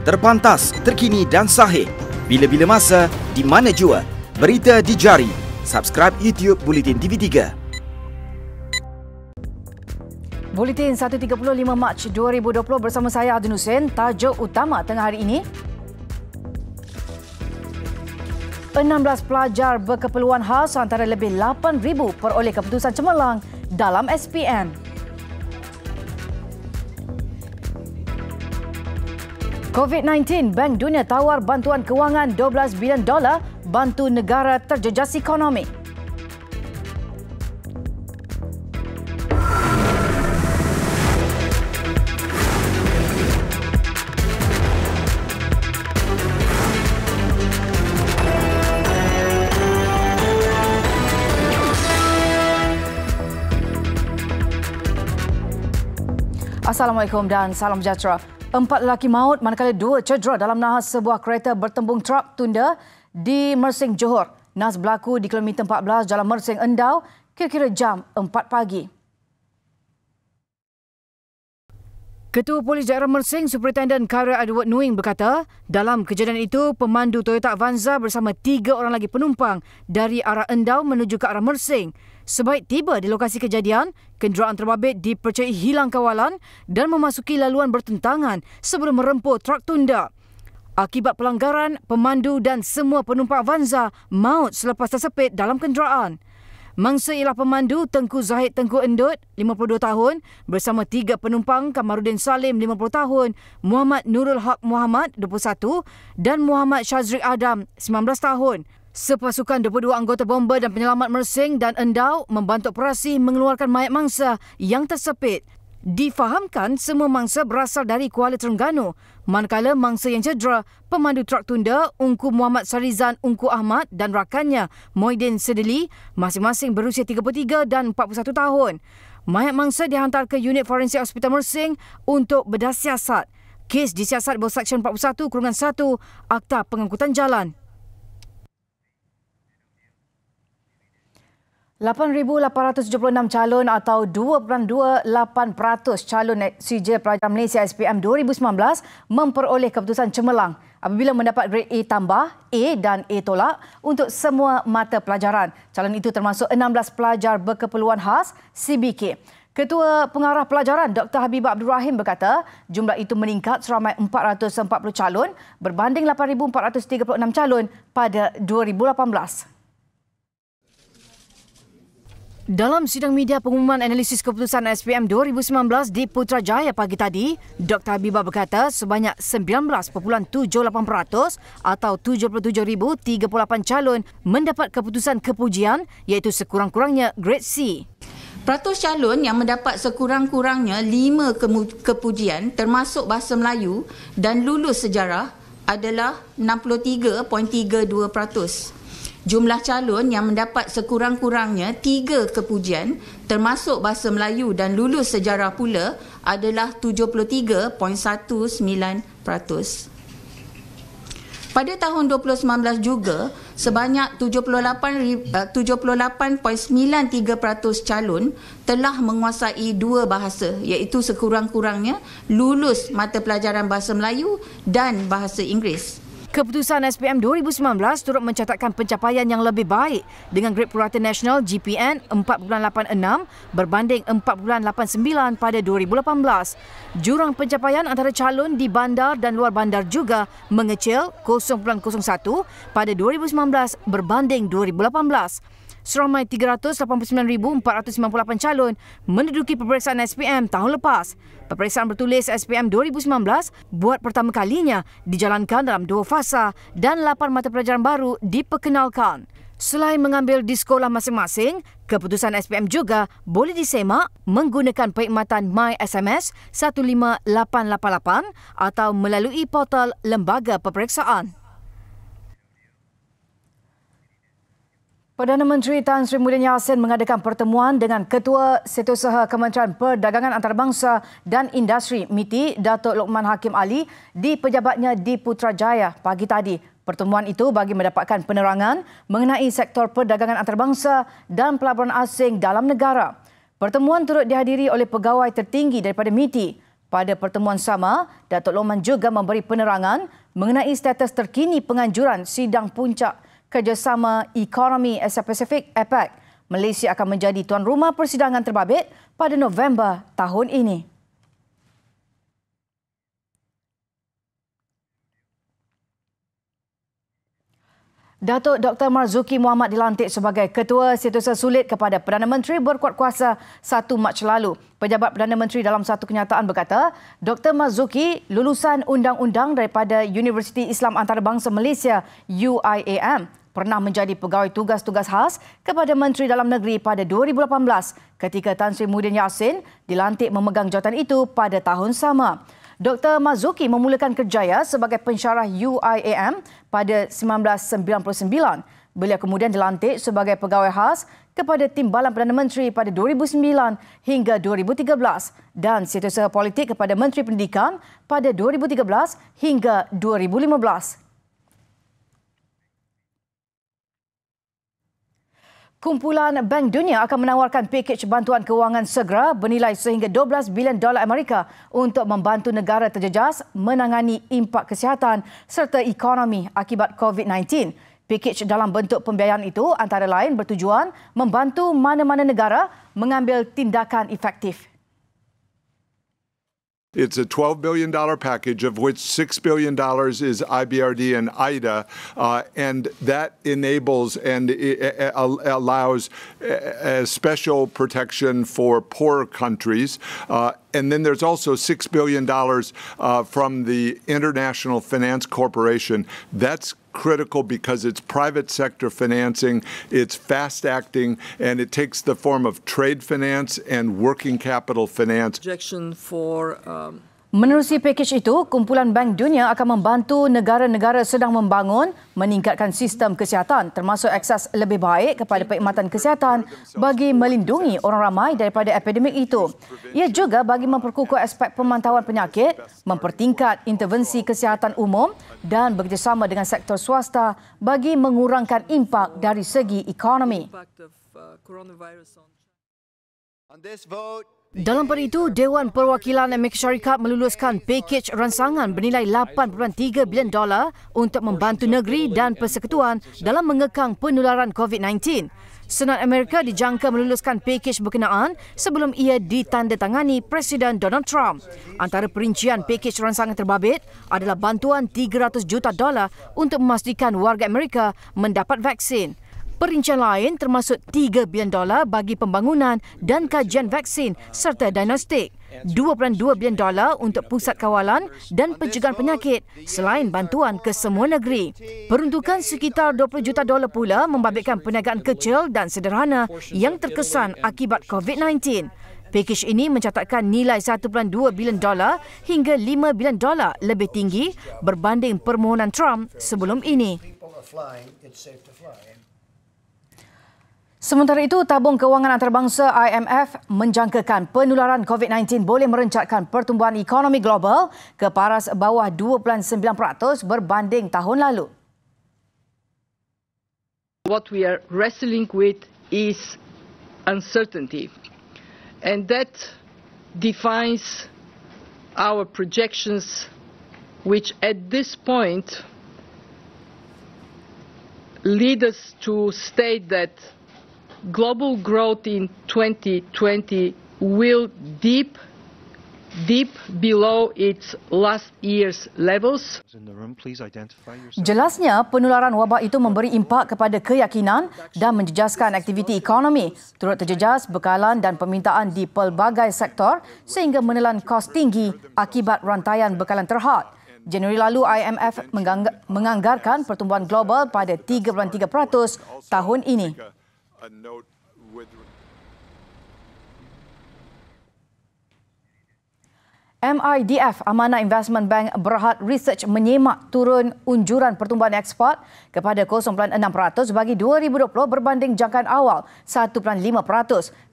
Terpantas, terkini dan sahih. Bila-bila masa, di mana jua. Berita di jari. Subscribe YouTube Buletin TV3. Buletin 1.35 Mac 2020 bersama saya Adun Hussein. Tajuk utama tengah hari ini. 16 pelajar berkeperluan khas antara lebih 8,000 peroleh keputusan cemerlang dalam SPM. COVID-19, Bank Dunia tawar bantuan kewangan $12 bilion bantu negara terjejas ekonomi. Assalamualaikum dan salam sejahtera. 4 lelaki maut manakala 2 cedera dalam nahas sebuah kereta bertembung truk tunda di Mersing, Johor. Nahas berlaku di kilometer 14 Jalan Mersing, Endau kira-kira jam 4 pagi. Ketua Polis Daerah Mersing, Superintendent Khairul Edward Nuing berkata, dalam kejadian itu, pemandu Toyota Avanza bersama 3 orang lagi penumpang dari arah Endau menuju ke arah Mersing. Sebaik tiba di lokasi kejadian, kenderaan terbabit dipercayai hilang kawalan dan memasuki laluan bertentangan sebelum merempur truk tunda. Akibat pelanggaran, pemandu dan semua penumpang Avanza maut selepas tersepit dalam kenderaan. Mangsa ialah pemandu Tengku Zahid Tengku Endut, 52 tahun, bersama 3 penumpang Kamarudin Salim, 50 tahun, Muhammad Nurul Haq Muhammad, 21 dan Muhammad Syazri Adam, 19 tahun. Sepasukan 22 anggota bomba dan penyelamat Mersing dan Endau membantu operasi mengeluarkan mayat mangsa yang tersepit. Difahamkan semua mangsa berasal dari Kuala Terengganu, manakala mangsa yang cedera, pemandu truk tunda Ungku Muhammad Sarizan Ungku Ahmad dan rakannya Moidin Sedeli, masing-masing berusia 33 dan 41 tahun. Mayat mangsa dihantar ke unit forensik Hospital Mersing untuk bedah siasat. Kes disiasat bawah Seksyen 41/1 Akta Pengangkutan Jalan. 8,876 calon atau 2.28% calon sijil pelajar Malaysia SPM 2019 memperoleh keputusan cemerlang apabila mendapat grade A tambah, A dan A tolak untuk semua mata pelajaran. Calon itu termasuk 16 pelajar berkeperluan khas CBK. Ketua Pengarah Pelajaran Dr. Habibah Abdul Rahim berkata, jumlah itu meningkat seramai 440 calon berbanding 8,436 calon pada 2018. Dalam sidang media pengumuman analisis keputusan SPM 2019 di Putrajaya pagi tadi, Dr. Habibah berkata sebanyak 19.78% atau 77,038 calon mendapat keputusan kepujian iaitu sekurang-kurangnya grade C. Peratus calon yang mendapat sekurang-kurangnya 5 kepujian termasuk Bahasa Melayu dan lulus sejarah adalah 63.32%. Jumlah calon yang mendapat sekurang-kurangnya 3 kepujian termasuk Bahasa Melayu dan lulus sejarah pula adalah 73.19%. Pada tahun 2019 juga, sebanyak 78.93% calon telah menguasai 2 bahasa iaitu sekurang-kurangnya lulus mata pelajaran Bahasa Melayu dan Bahasa Inggeris. Keputusan SPM 2019 turut mencatatkan pencapaian yang lebih baik dengan grade purata nasional GPN 4.86 berbanding 4.89 pada 2018. Jurang pencapaian antara calon di bandar dan luar bandar juga mengecil 0.01 pada 2019 berbanding 2018. Seramai 389,498 calon menduduki peperiksaan SPM tahun lepas. Peperiksaan bertulis SPM 2019 buat pertama kalinya dijalankan dalam 2 fasa dan 8 mata pelajaran baru diperkenalkan. Selain mengambil di sekolah masing-masing, keputusan SPM juga boleh disemak menggunakan perkhidmatan MySMS 15888 atau melalui portal Lembaga Peperiksaan. Perdana Menteri Tan Sri Muhyiddin Yassin mengadakan pertemuan dengan Ketua Setiausaha Kementerian Perdagangan Antarabangsa dan Industri MITI, Datuk Lokman Hakim Ali di pejabatnya di Putrajaya pagi tadi. Pertemuan itu bagi mendapatkan penerangan mengenai sektor perdagangan antarabangsa dan pelaburan asing dalam negara. Pertemuan turut dihadiri oleh pegawai tertinggi daripada MITI. Pada pertemuan sama, Datuk Loman juga memberi penerangan mengenai status terkini penganjuran sidang puncak kerjasama ekonomi Asia Pasifik APEC. Malaysia akan menjadi tuan rumah persidangan terbabit pada November tahun ini. Datuk Dr. Marzuki Mohamad dilantik sebagai Ketua Setiausaha Sulit kepada Perdana Menteri berkuat kuasa 1 Mac lalu. Pejabat Perdana Menteri dalam satu kenyataan berkata, Dr. Marzuki lulusan undang-undang daripada Universiti Islam Antarabangsa Malaysia UIAM, pernah menjadi pegawai tugas-tugas khas kepada Menteri Dalam Negeri pada 2018 ketika Tan Sri Muhyiddin Yassin dilantik memegang jawatan itu pada tahun sama. Dr. Marzuki memulakan kerjaya sebagai pensyarah UIAM pada 1999. Beliau kemudian dilantik sebagai pegawai khas kepada Timbalan Perdana Menteri pada 2009 hingga 2013 dan Setiausaha Politik kepada Menteri Pendidikan pada 2013 hingga 2015. Kumpulan Bank Dunia akan menawarkan pakej bantuan kewangan segera bernilai sehingga $12 bilion Amerika untuk membantu negara terjejas menangani impak kesihatan serta ekonomi akibat COVID-19. Pakej dalam bentuk pembiayaan itu antara lain bertujuan membantu mana-mana negara mengambil tindakan efektif. It's a $12 billion package, of which $6 billion is IBRD and IDA, and that enables and allows special protection for poorer countries. And then there's also $6 billion from the International Finance Corporation. That's critical because it's private sector financing, it's fast acting, and it takes the form of trade finance and working capital finance. Menerusi pakej itu, Kumpulan Bank Dunia akan membantu negara-negara sedang membangun meningkatkan sistem kesihatan termasuk akses lebih baik kepada perkhidmatan kesihatan bagi melindungi orang ramai daripada epidemik itu. Ia juga bagi memperkukuh aspek pemantauan penyakit, mempertingkat intervensi kesihatan umum dan bekerjasama dengan sektor swasta bagi mengurangkan impak dari segi ekonomi. Dalam pada itu, Dewan Perwakilan Amerika Syarikat meluluskan pakej rancangan bernilai $8.3 bilion untuk membantu negeri dan persekutuan dalam mengekang penularan COVID-19. Senat Amerika dijangka meluluskan pakej berkenaan sebelum ia ditandatangani Presiden Donald Trump. Antara perincian pakej rancangan terbabit adalah bantuan $300 juta untuk memastikan warga Amerika mendapat vaksin. Perincian lain termasuk $3 bilion bagi pembangunan dan kajian vaksin serta diagnostik, $2.2 bilion untuk pusat kawalan dan pencegahan penyakit selain bantuan ke semua negeri. Peruntukan sekitar $20 juta pula membabitkan perniagaan kecil dan sederhana yang terkesan akibat COVID-19. Pakej ini mencatatkan nilai $1.2 bilion hingga $5 bilion lebih tinggi berbanding permohonan Trump sebelum ini. Sementara itu, Tabung Kewangan Antarabangsa IMF menjangkakan penularan COVID-19 boleh merencatkan pertumbuhan ekonomi global ke paras bawah 2.9% berbanding tahun lalu. What we are wrestling with is uncertainty, and that defines our projections, which at this point lead us to state that global growth in 2020 will dip below its last year's levels. Jelasnya, penularan wabak itu memberi impak kepada keyakinan dan menjejaskan aktiviti ekonomi, turut terjejas bekalan dan permintaan di pelbagai sektor sehingga menelan kos tinggi akibat rantaian bekalan terhad. Januari lalu, IMF menganggarkan pertumbuhan global pada 3.3% tahun ini. MIDF, Amanah Investment Bank Berhad Research menyemak turun unjuran pertumbuhan ekspor kepada 0.6% bagi 2020 berbanding jangkaan awal 1.5%.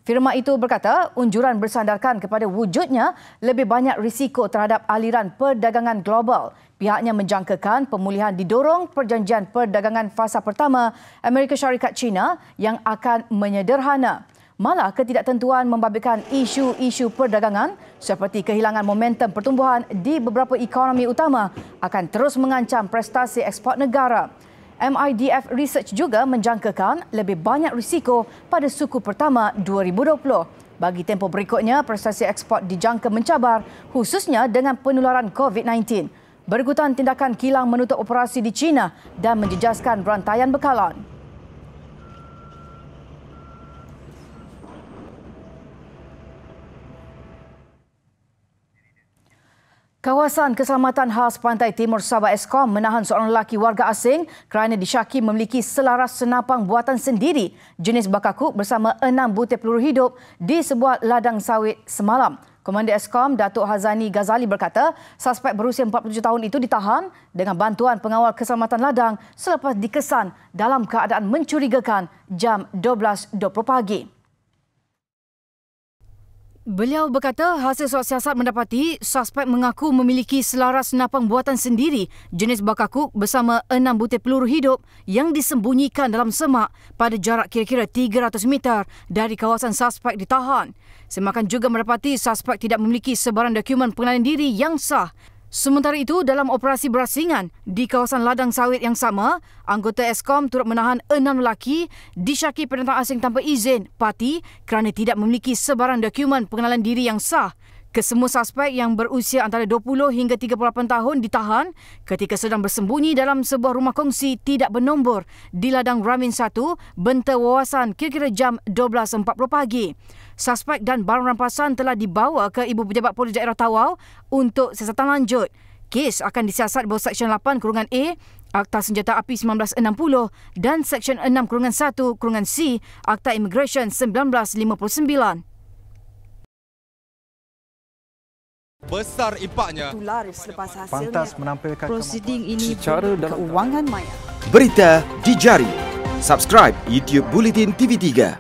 Firma itu berkata unjuran bersandarkan kepada wujudnya lebih banyak risiko terhadap aliran perdagangan global. Pihaknya menjangkakan pemulihan didorong perjanjian perdagangan fasa pertama Amerika Syarikat China yang akan menyederhana. Malah ketidaktentuan membabitkan isu-isu perdagangan seperti kehilangan momentum pertumbuhan di beberapa ekonomi utama akan terus mengancam prestasi ekspor negara. MIDF Research juga menjangkakan lebih banyak risiko pada suku pertama 2020. Bagi tempoh berikutnya, prestasi ekspor dijangka mencabar khususnya dengan penularan COVID-19. Berikutan tindakan kilang menutup operasi di China dan menjejaskan rantaian bekalan. Kawasan Keselamatan Khas Pantai Timur Sabah Eskom menahan seorang lelaki warga asing kerana disyaki memiliki selaras senapang buatan sendiri jenis bakakuk bersama 6 butir peluru hidup di sebuah ladang sawit semalam. Komander Eskom, Datuk Hazani Ghazali berkata, suspek berusia 47 tahun itu ditahan dengan bantuan pengawal keselamatan ladang selepas dikesan dalam keadaan mencurigakan jam 12.20 pagi. Beliau berkata hasil suat siasat mendapati suspek mengaku memiliki selaras senapang buatan sendiri jenis bakakuk bersama 6 butir peluru hidup yang disembunyikan dalam semak pada jarak kira-kira 300 meter dari kawasan suspek ditahan. Semakan juga mendapati suspek tidak memiliki sebarang dokumen pengenalan diri yang sah. Sementara itu, dalam operasi berasingan di kawasan ladang sawit yang sama, anggota Eskom turut menahan 6 lelaki disyaki pendatang asing tanpa izin parti kerana tidak memiliki sebarang dokumen pengenalan diri yang sah. Kesemua suspek yang berusia antara 20 hingga 38 tahun ditahan ketika sedang bersembunyi dalam sebuah rumah kongsi tidak bernombor di ladang Ramin 1, Benta Wawasan kira-kira jam 12.40 pagi. Suspek dan barang rampasan telah dibawa ke Ibu Pejabat Polis Daerah Tawau untuk siasatan lanjut. Kes akan disiasat bawah Seksyen 8-A Akta Senjata Api 1960 dan Seksyen 6-1-C Akta Immigration 1959. Besar impaknya. Selepas hasilnya, pantas menampilkan prosiding ini secara dalam keuangan maya. Berita di jari. Subscribe YouTube Bulletin TV3.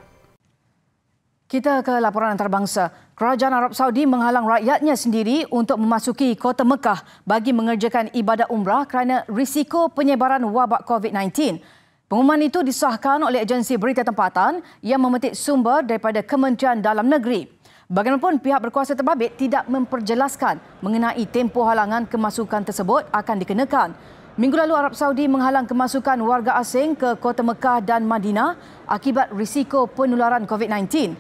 Kita ke laporan antarabangsa. Kerajaan Arab Saudi menghalang rakyatnya sendiri untuk memasuki kota Mekah bagi mengerjakan ibadat umrah kerana risiko penyebaran wabak COVID-19. Pengumuman itu disahkan oleh agensi berita tempatan yang memetik sumber daripada Kementerian Dalam Negeri. Bagaimanapun, pihak berkuasa terbabit tidak memperjelaskan mengenai tempoh halangan kemasukan tersebut akan dikenakan. Minggu lalu, Arab Saudi menghalang kemasukan warga asing ke kota Mekah dan Madinah akibat risiko penularan COVID-19.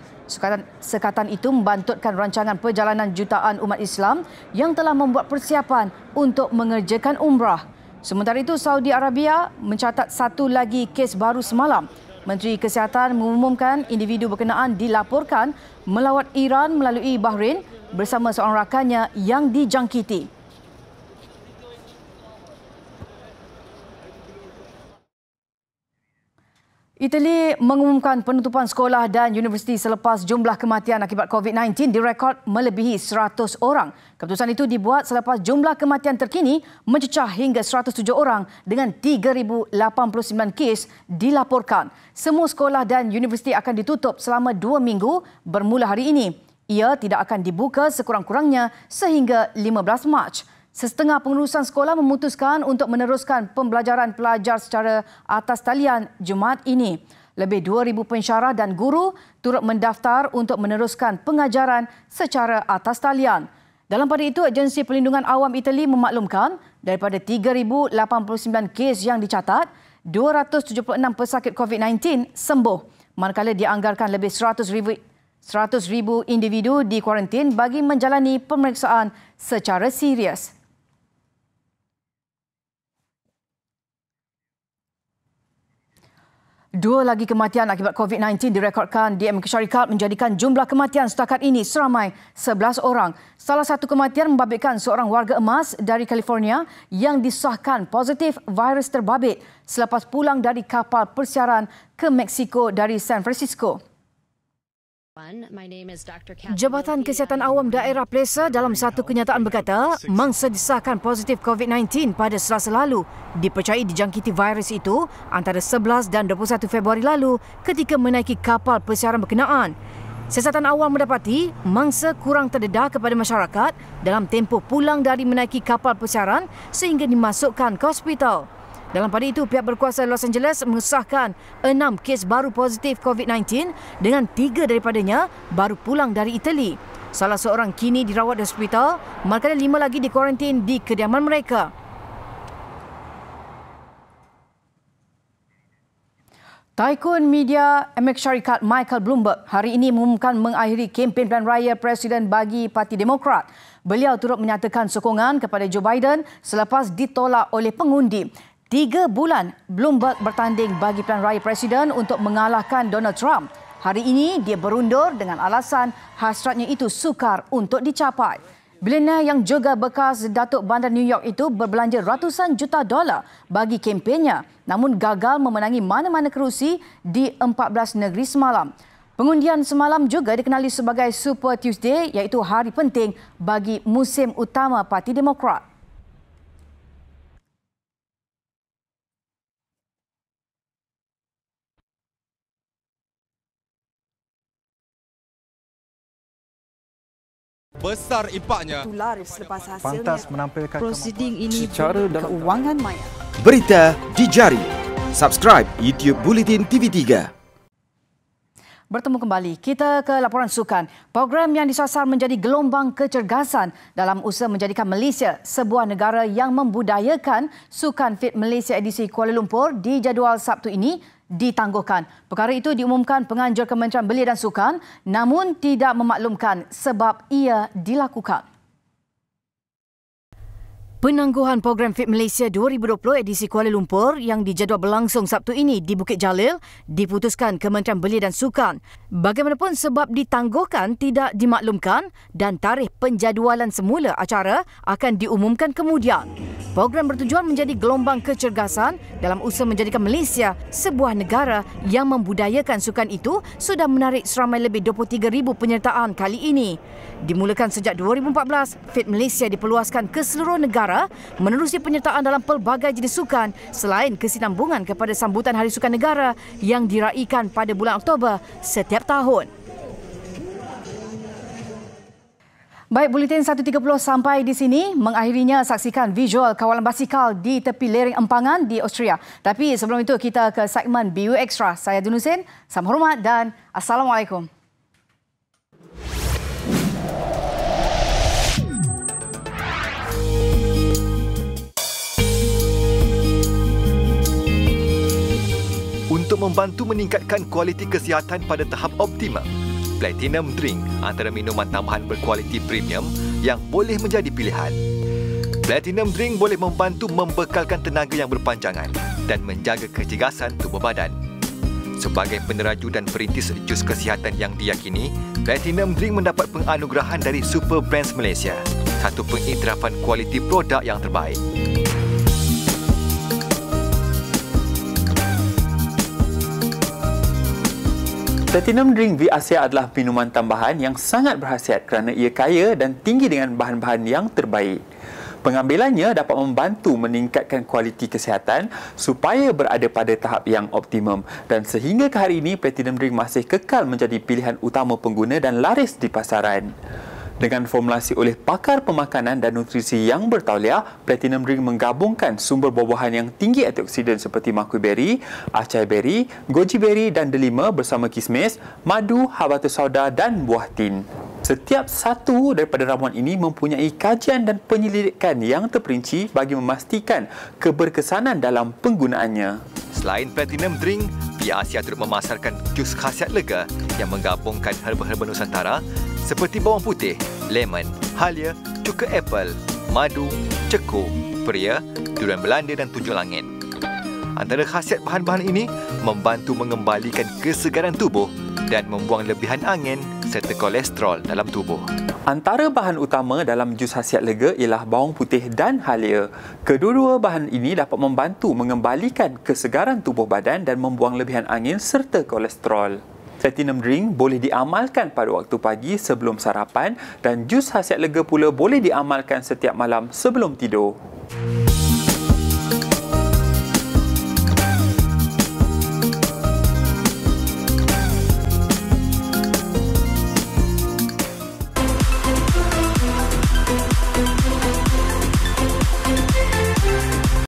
Sekatan itu membantutkan rancangan perjalanan jutaan umat Islam yang telah membuat persiapan untuk mengerjakan umrah. Sementara itu, Saudi Arabia mencatat satu lagi kes baru semalam. Menteri Kesihatan mengumumkan individu berkenaan dilaporkan melawat Iran melalui Bahrain bersama seorang rakannya yang dijangkiti. Itali mengumumkan penutupan sekolah dan universiti selepas jumlah kematian akibat COVID-19 direkod melebihi 100 orang. Keputusan itu dibuat selepas jumlah kematian terkini mencecah hingga 107 orang dengan 3,089 kes dilaporkan. Semua sekolah dan universiti akan ditutup selama 2 minggu bermula hari ini. Ia tidak akan dibuka sekurang-kurangnya sehingga 15 Mac. Setengah pengurusan sekolah memutuskan untuk meneruskan pembelajaran pelajar secara atas talian Jumaat ini. Lebih 2,000 pensyarah dan guru turut mendaftar untuk meneruskan pengajaran secara atas talian. Dalam pada itu, Agensi Perlindungan Awam Itali memaklumkan daripada 3,089 kes yang dicatat, 276 pesakit COVID-19 sembuh. Manakala dianggarkan lebih 100,000 individu di kuarantin bagi menjalani pemeriksaan secara serius. Dua lagi kematian akibat COVID-19 direkodkan di Amerika Syarikat menjadikan jumlah kematian setakat ini seramai 11 orang. Salah satu kematian membabitkan seorang warga emas dari California yang disahkan positif virus terbabit selepas pulang dari kapal persiaran ke Mexico dari San Francisco. Jabatan Kesihatan Awam Daerah Plesa dalam satu kenyataan berkata, mangsa disahkan positif COVID-19 pada Selasa lalu dipercayai dijangkiti virus itu antara 11 dan 21 Februari lalu ketika menaiki kapal persiaran berkenaan. Siasatan awam mendapati mangsa kurang terdedah kepada masyarakat dalam tempoh pulang dari menaiki kapal persiaran sehingga dimasukkan ke hospital. Dalam pada itu, pihak berkuasa Los Angeles mengesahkan 6 kes baru positif COVID-19 dengan 3 daripadanya baru pulang dari Itali. Salah seorang kini dirawat di hospital, manakala 5 lagi dikuarantin di kediaman mereka. Tycoon media Amerika Syarikat Michael Bloomberg hari ini mengumumkan mengakhiri kempen pilihan raya Presiden bagi Parti Demokrat. Beliau turut menyatakan sokongan kepada Joe Biden selepas ditolak oleh pengundi. 3 bulan Bloomberg bertanding bagi pilihan raya Presiden untuk mengalahkan Donald Trump. Hari ini dia berundur dengan alasan hasratnya itu sukar untuk dicapai. Bilioner yang juga bekas Datuk Bandar New York itu berbelanja ratusan juta dolar bagi kempennya namun gagal memenangi mana-mana kerusi di 14 negeri semalam. Pengundian semalam juga dikenali sebagai Super Tuesday iaitu hari penting bagi musim utama Parti Demokrat. Besar impaknya. Pantas menampilkan prosiding ini secara dalam keuangan maya. Berita di jari. Subscribe YouTube Bulletin TV3. Bertemu kembali. Kita ke laporan sukan. Program yang disasar menjadi gelombang kecergasan dalam usaha menjadikan Malaysia sebuah negara yang membudayakan Sukan Fit Malaysia edisi Kuala Lumpur di jadual Sabtu ini ditangguhkan. Perkara itu diumumkan penganjur Kementerian Belia dan Sukan namun tidak memaklumkan sebab ia dilakukan. Penangguhan program Fit Malaysia 2020 edisi Kuala Lumpur yang dijadual berlangsung Sabtu ini di Bukit Jalil diputuskan Kementerian Belia dan Sukan. Bagaimanapun sebab ditangguhkan tidak dimaklumkan dan tarikh penjadualan semula acara akan diumumkan kemudian. Program bertujuan menjadi gelombang kecergasan dalam usaha menjadikan Malaysia sebuah negara yang membudayakan sukan itu sudah menarik seramai lebih 23,000 penyertaan kali ini. Dimulakan sejak 2014, Fit Malaysia diperluaskan ke seluruh negara menerusi penyertaan dalam pelbagai jenis sukan selain kesinambungan kepada sambutan Hari Sukan Negara yang diraikan pada bulan Oktober setiap tahun. Baik, Buletin 1.30 sampai di sini. Mengakhirinya, saksikan visual kawalan basikal di tepi lereng Empangan di Austria. Tapi sebelum itu, kita ke segmen BU Extra. Saya Dun Hussein, salam hormat dan Assalamualaikum. Untuk membantu meningkatkan kualiti kesihatan pada tahap optimum, Platinum Drink antara minuman tambahan berkualiti premium yang boleh menjadi pilihan. Platinum Drink boleh membantu membekalkan tenaga yang berpanjangan dan menjaga kecergasan tubuh badan. Sebagai peneraju dan perintis jus kesihatan yang diyakini, Platinum Drink mendapat penganugerahan dari Super Brands Malaysia, satu pengiktirafan kualiti produk yang terbaik. Platinum Drink V Asia adalah minuman tambahan yang sangat berkhasiat kerana ia kaya dan tinggi dengan bahan-bahan yang terbaik. Pengambilannya dapat membantu meningkatkan kualiti kesihatan supaya berada pada tahap yang optimum dan sehingga ke hari ini Platinum Drink masih kekal menjadi pilihan utama pengguna dan laris di pasaran. Dengan formulasi oleh pakar pemakanan dan nutrisi yang bertauliah, Platinum Drink menggabungkan sumber buah-buahan yang tinggi antioksidan seperti makui beri, acai beri, goji beri dan delima bersama kismis, madu, habatus sauda dan buah tin. Setiap satu daripada ramuan ini mempunyai kajian dan penyelidikan yang terperinci bagi memastikan keberkesanan dalam penggunaannya. Selain Platinum Drink, Via Asia turut memasarkan jus khasiat lega yang menggabungkan herba-herba Nusantara seperti bawang putih, lemon, halia, cuka apple, madu, ceku, peria, durian Belanda dan tunjuk langit. Antara khasiat bahan-bahan ini membantu mengembalikan kesegaran tubuh dan membuang lebihan angin serta kolesterol dalam tubuh. Antara bahan utama dalam jus khasiat lega ialah bawang putih dan halia. Kedua-dua bahan ini dapat membantu mengembalikan kesegaran tubuh badan dan membuang lebihan angin serta kolesterol. Platinum Drink boleh diamalkan pada waktu pagi sebelum sarapan dan jus khasiat lega pula boleh diamalkan setiap malam sebelum tidur.